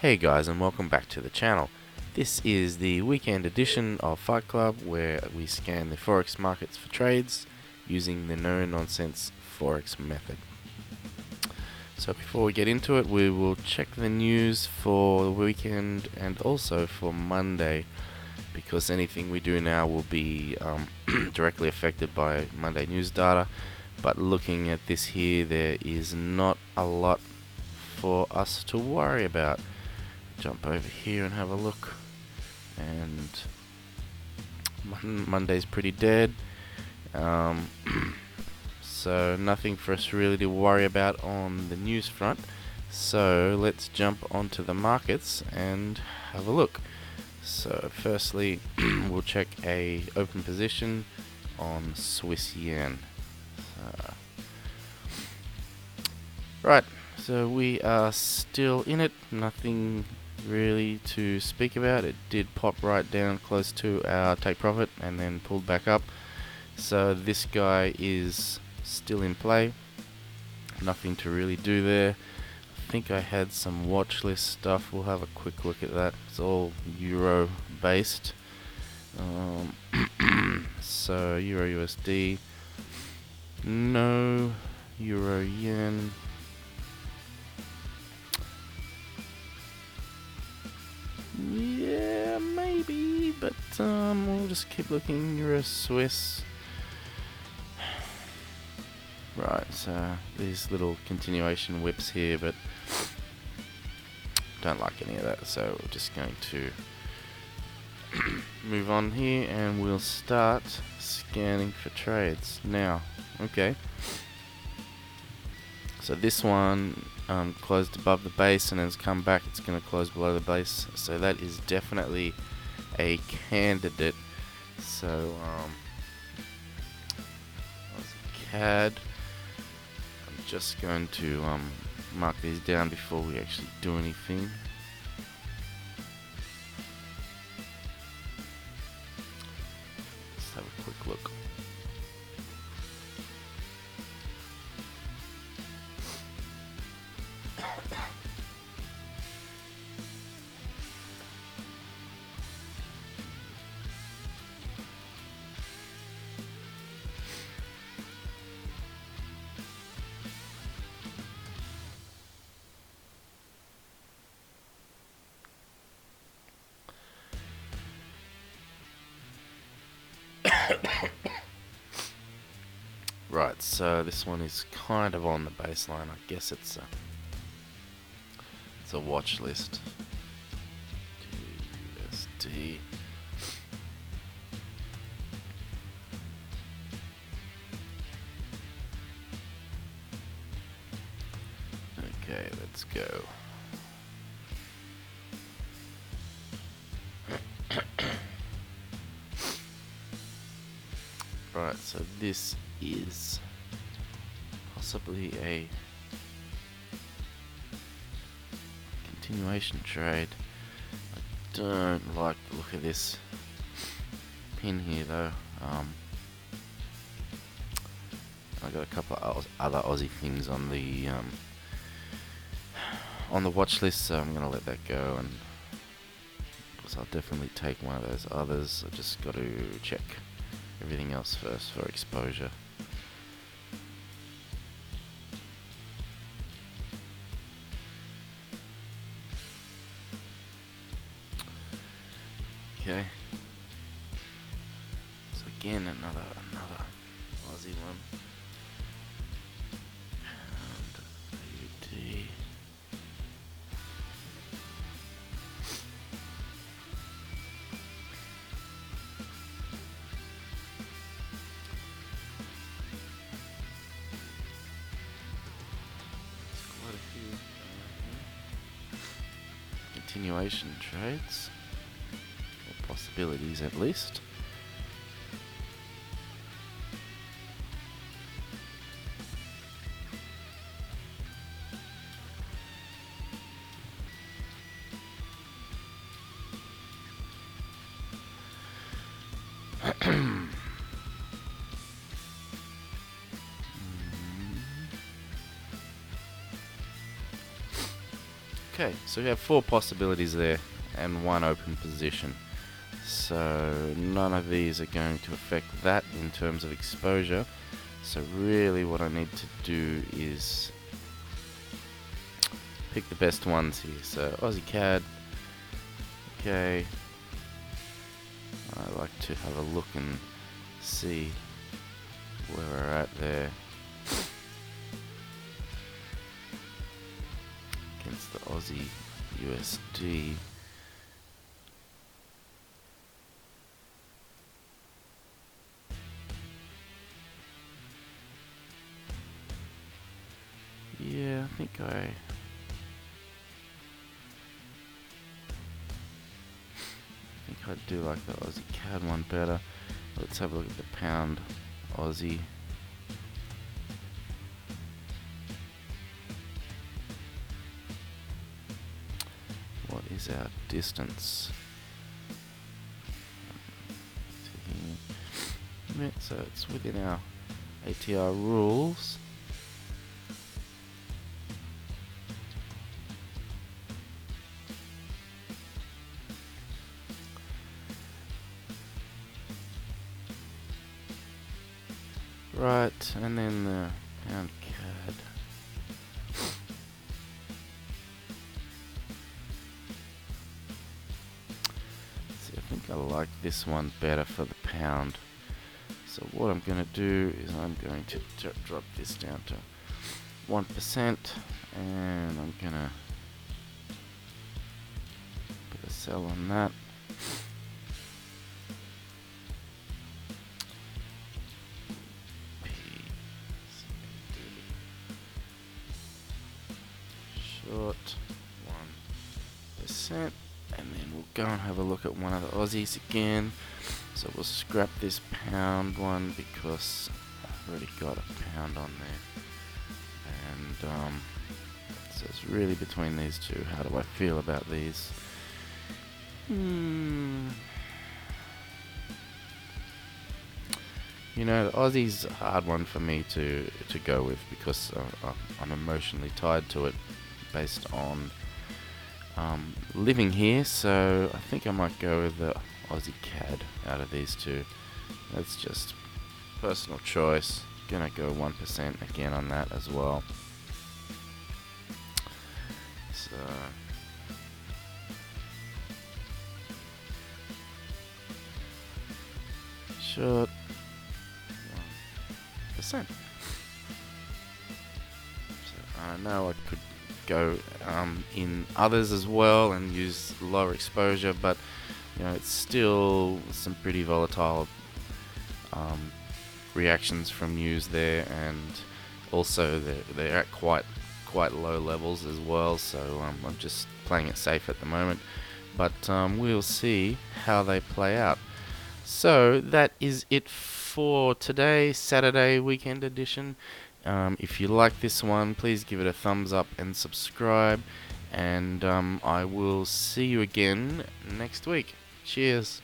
Hey guys, and welcome back to the channel. This is the weekend edition of Fight Club, where we scan the Forex markets for trades using the No Nonsense Forex method. So before we get into it, we will check the news for the weekend and also for Monday, because anything we do now will be directly affected by Monday news data. But looking at this here, there is not a lot for us to worry about. Jump over here and have a look, and Monday's pretty dead, so nothing for us really to worry about on the news front. So let's jump onto the markets and have a look. So firstly, we'll check a open position on Swiss yen. Right, so we are still in it, nothing really to speak about. It did pop right down close to our take profit and then pulled back up, so this guy is still in play. Nothing to really do there. I think I had some watch list stuff. We'll have a quick look at that. It's all euro based. So euro USD, no euro yen. Yeah, maybe, but we'll just keep looking. Euro Swiss. Right, so these little continuation whips here, but don't like any of that, so we're just going to move on here and we'll start scanning for trades now. Okay, so this one closed above the base and has come back. It's going to close below the base, so that is definitely a candidate. So CAD, I'm just going to mark these down before we actually do anything. Let's have a quick look. Right, so this one is kind of on the baseline. I guess it's a watch list. USD. Okay, let's go. Right, so this is possibly a continuation trade. I don't like the look of this pin here though. I got a couple of other Aussie things on the watch list, so I'm gonna let that go, and because I'll definitely take one of those others. I just got to check everything else first for exposure. Okay. So again, another Aussie one. And AUD. Quite a few continuation trades, or possibilities at least. Okay, so we have 4 possibilities there and 1 open position. So none of these are going to affect that in terms of exposure. So really what I need to do is pick the best ones here. So Aussie CAD, okay. I like to have a look and see where we're at there against the Aussie USD. Yeah, I think I do like the Aussie CAD one better. Let's have a look at the pound Aussie. What is our distance? So it's within our ATR rules. Right, and then the pound CAD. See, I think I like this one better for the pound. So what I'm going to do is I'm going to drop this down to 1%, and I'm going to put a sell on that. Short 1%, and then we'll go and have a look at one of the Aussies again. So we'll scrap this pound one because I've already got a pound on there, and so it's really between these two. How do I feel about these? You know, the Aussie's a hard one for me to go with because I'm emotionally tied to it based on living here. So I think I might go with the Aussie CAD out of these two. That's just personal choice. Gonna go 1% again on that as well. So short 1%. So I know I could go in others as well and use lower exposure, but you know, it's still some pretty volatile reactions from news there, and also they're at quite low levels as well. So I'm just playing it safe at the moment, but we'll see how they play out. So that is it for today, Saturday weekend edition. If you like this one, please give it a thumbs up and subscribe, and I will see you again next week. Cheers.